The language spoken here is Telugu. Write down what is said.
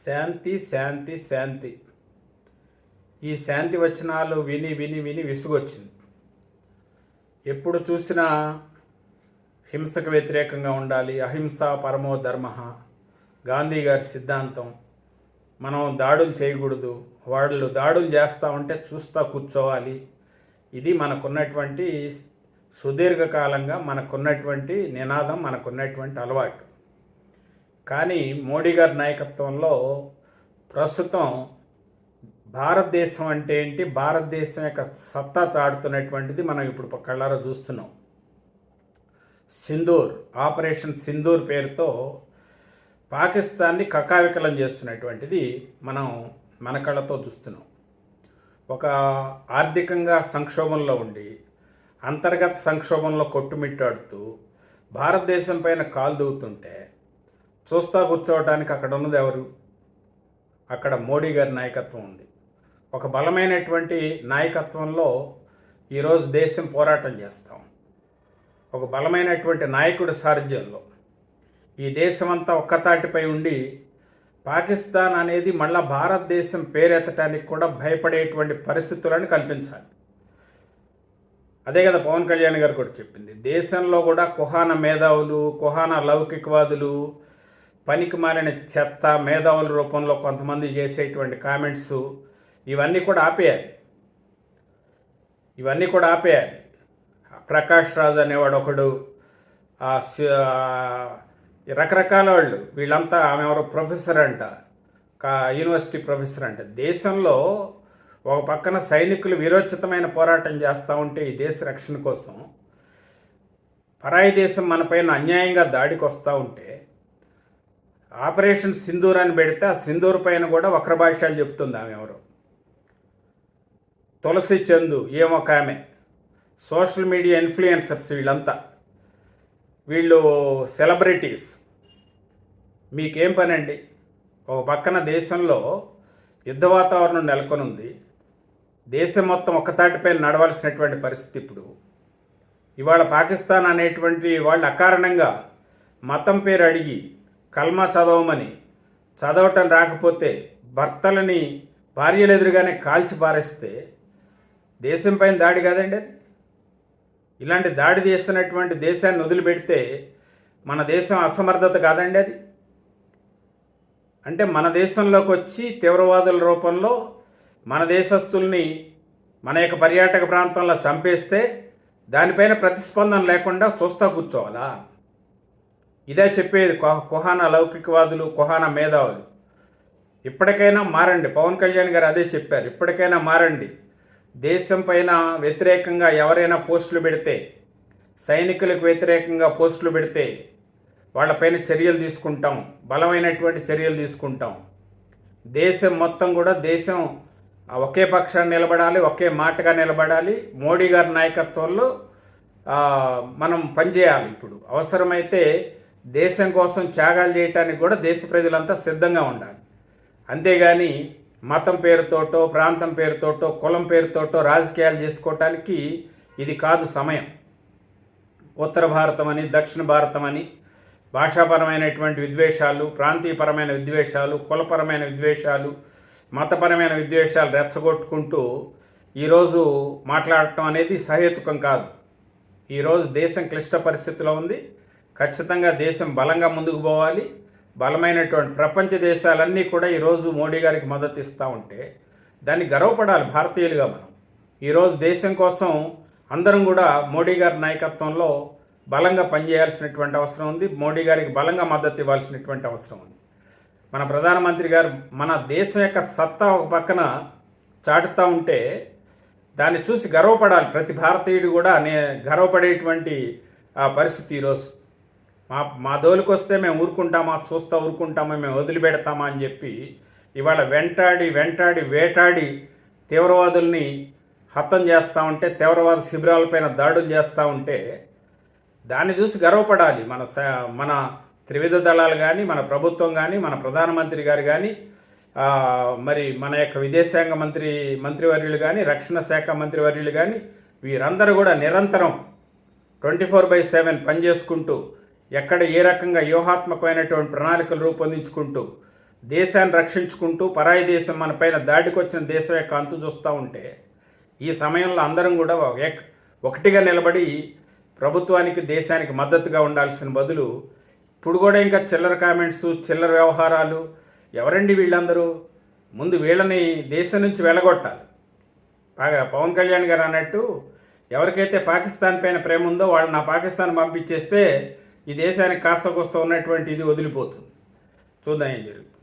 శాంతి శాంతి శాంతి. ఈ శాంతి వచనాలు విని విని విని విసుగొచ్చింది. ఎప్పుడు చూసినా హింసకు వ్యతిరేకంగా ఉండాలి, అహింస పరమో ధర్మ, గాంధీ గారి సిద్ధాంతం. మనం దాడులు చేయకూడదు, వాళ్ళు దాడులు చేస్తూ ఉంటే చూస్తూ కూర్చోవాలి. ఇది మనకున్నటువంటి సుదీర్ఘకాలంగా మనకున్నటువంటి నినాదం, మనకున్నటువంటి అలవాటు. కానీ మోడీ గారి నాయకత్వంలో ప్రస్తుతం భారతదేశం అంటే ఏంటి, భారతదేశం యొక్క సత్తా చాటుతున్నటువంటిది మనం ఇప్పుడు కళ్ళారా చూస్తున్నాం. సింధూర్, ఆపరేషన్ సింధూర్ పేరుతో పాకిస్తాన్ని కకావికలం చేస్తున్నటువంటిది మనం మన కళ్ళతో చూస్తున్నాం. ఒక ఆర్థికంగా సంక్షోభంలో ఉండి అంతర్గత సంక్షోభంలో కొట్టుమిట్టాడుతూ భారతదేశం పైన కాలు దూవుతుంటే చూస్తా కూర్చోవడానికి అక్కడ ఉన్నది ఎవరు? అక్కడ మోడీ గారి నాయకత్వం ఉంది. ఒక బలమైనటువంటి నాయకత్వంలో ఈరోజు దేశం పోరాటం చేస్తాం. ఒక బలమైనటువంటి నాయకుడి సారథ్యంలో ఈ దేశమంతా ఒక్కతాటిపై ఉండి పాకిస్తాన్ అనేది మళ్ళా భారతదేశం పేరెత్తడానికి కూడా భయపడేటువంటి పరిస్థితులను కల్పించాలి. అదే కదా పవన్ కళ్యాణ్ గారు కూడా చెప్పింది. దేశంలో కూడా కుహాన మేధావులు, కుహాన లౌకికవాదులు, పనికి మాలిన చెత్త మేధావుల రూపంలో కొంతమంది చేసేటువంటి కామెంట్స్ ఇవన్నీ కూడా ఆపేయాలి. ప్రకాష్ రాజ్ అనేవాడు ఒకడు, రకరకాల వాళ్ళు, వీళ్ళంతా ఆమె ఎవరో ప్రొఫెసర్ అంట, యూనివర్సిటీ ప్రొఫెసర్ అంట. దేశంలో ఒక పక్కన సైనికులు వీరోచితమైన పోరాటం చేస్తూ ఉంటే ఈ దేశ రక్షణ కోసం, పరాయి దేశం మనపైన అన్యాయంగా దాడికి వస్తూ ఉంటే ఆపరేషన్ సింధూర్ అని పెడితే ఆ సింధూర్ పైన కూడా వక్ర భాష్యాలు చెప్తుంది ఆమె ఎవరో. తులసి చందు ఏమొక ఆమె, సోషల్ మీడియా ఇన్ఫ్లుయెన్సర్స్, వీళ్ళు సెలబ్రిటీస్. మీకేం పని అండి? ఒక పక్కన దేశంలో యుద్ధ వాతావరణం నెలకొని ఉంది, దేశం మొత్తం ఒక్కతాటిపై నడవాల్సినటువంటి పరిస్థితి. ఇప్పుడు ఇవాళ పాకిస్తాన్ అనేటువంటి వాళ్ళు అకారణంగా మతం పేరు అడిగి కల్మా చదవమని, చదవటం రాకపోతే భర్తలని భార్యలు ఎదురుగానే కాల్చి పారేస్తే దేశం పైన దాడి కాదండి అది? ఇలాంటి దాడి చేస్తున్నటువంటి దేశాన్ని వదిలిపెడితే మన దేశం అసమర్థత కాదండి అది? అంటే మన దేశంలోకి వచ్చి తీవ్రవాదుల రూపంలో మన దేశస్తుల్ని మన యొక్క పర్యాటక ప్రాంతంలో చంపేస్తే దానిపైన ప్రతిస్పందన లేకుండా చూస్తూ కూర్చోవాలా? ఇదే చెప్పేది కుహాన లౌకికవాదులు, కుహాన మేధావులు. ఇప్పటికైనా మారండి. పవన్ కళ్యాణ్ గారు అదే చెప్పారు, ఇప్పటికైనా మారండి. దేశం పైన వ్యతిరేకంగా ఎవరైనా పోస్టులు పెడితే, సైనికులకు వ్యతిరేకంగా పోస్టులు పెడితే వాళ్ళపైన చర్యలు తీసుకుంటాం, బలమైనటువంటి చర్యలు తీసుకుంటాం. దేశం మొత్తం కూడా దేశం ఒకే పక్షాన్ని నిలబడాలి, ఒకే మాటగా నిలబడాలి. మోడీ గారి నాయకత్వంలో మనం పనిచేయాలి. ఇప్పుడు అవసరమైతే దేశం కోసం త్యాగాలు చేయటానికి కూడా దేశ ప్రజలంతా సిద్ధంగా ఉండాలి. అంతేగాని మతం పేరుతోటో, ప్రాంతం పేరుతోటో, కులం పేరుతోటో రాజకీయాలు చేసుకోవటానికి ఇది కాదు సమయం. ఉత్తర భారతం అని, దక్షిణ భారతం అని భాషాపరమైనటువంటి విద్వేషాలు, ప్రాంతీయపరమైన విద్వేషాలు, కులపరమైన విద్వేషాలు, మతపరమైన విద్వేషాలు రెచ్చగొట్టుకుంటూ ఈరోజు మాట్లాడటం అనేది సహేతుకం కాదు. ఈరోజు దేశం క్లిష్ట పరిస్థితిలో ఉంది. ఖచ్చితంగా దేశం బలంగా ముందుకు పోవాలి. బలమైనటువంటి ప్రపంచ దేశాలన్నీ కూడా ఈరోజు మోడీ గారికి మద్దతు ఇస్తూ ఉంటే దాన్ని గర్వపడాలి భారతీయులుగా మనం. ఈరోజు దేశం కోసం అందరం కూడా మోడీ గారి నాయకత్వంలో బలంగా పనిచేయాల్సినటువంటి అవసరం ఉంది. మోడీ గారికి బలంగా మద్దతు ఇవ్వాల్సినటువంటి అవసరం ఉంది. మన ప్రధానమంత్రి గారు మన దేశం యొక్క సత్తా ఒక పక్కన చాటుతూ ఉంటే దాన్ని చూసి గర్వపడాలి. ప్రతి భారతీయుడు కూడా గర్వపడేటువంటి పరిస్థితి ఈరోజు. మా దోలికి వస్తే మేము ఊరుకుంటామా, చూస్తూ ఊరుకుంటామా, మేము వదిలిపెడతామా అని చెప్పి ఇవాళ వేటాడి తీవ్రవాదుల్ని హతం చేస్తూ ఉంటే, తీవ్రవాద శిబిరాలపైన దాడులు చేస్తూ ఉంటే దాన్ని చూసి గర్వపడాలి. మన త్రివిధ దళాలు కానీ, మన ప్రభుత్వం కానీ, మన ప్రధానమంత్రి గారు కానీ, మరి మన యొక్క విదేశాంగ మంత్రివర్యులు కానీ, రక్షణ శాఖ మంత్రివర్యులు కానీ, వీరందరూ కూడా నిరంతరం 24/7 పనిచేసుకుంటూ ఎక్కడ ఏ రకంగా వ్యూహాత్మకమైనటువంటి ప్రణాళికలు రూపొందించుకుంటూ దేశాన్ని రక్షించుకుంటూ పరాయి దేశం మన పైన దాడికి వచ్చిన దేశం యొక్క అంతు చూస్తూ ఉంటే ఈ సమయంలో అందరం కూడా ఒకటిగా నిలబడి ప్రభుత్వానికి దేశానికి మద్దతుగా ఉండాల్సిన బదులు ఇప్పుడు కూడా ఇంకా చిల్లర కామెంట్స్ చిల్లర వ్యవహారాలు ఎవరండి వీళ్ళందరూ? ముందు వీళ్ళని దేశం నుంచి వెళ్ళగొట్టాలి. బాగా పవన్ కళ్యాణ్ గారు అన్నట్టు ఎవరికైతే పాకిస్తాన్ పైన ప్రేమ ఉందో వాళ్ళని నా పాకిస్తాన్ పంపించేస్తే ఈ దేశానికి కాస్త కోస్త ఉన్నటువంటి ఇది వదిలిపోతుంది. చూద్దాం ఏం జరుగుతుంది.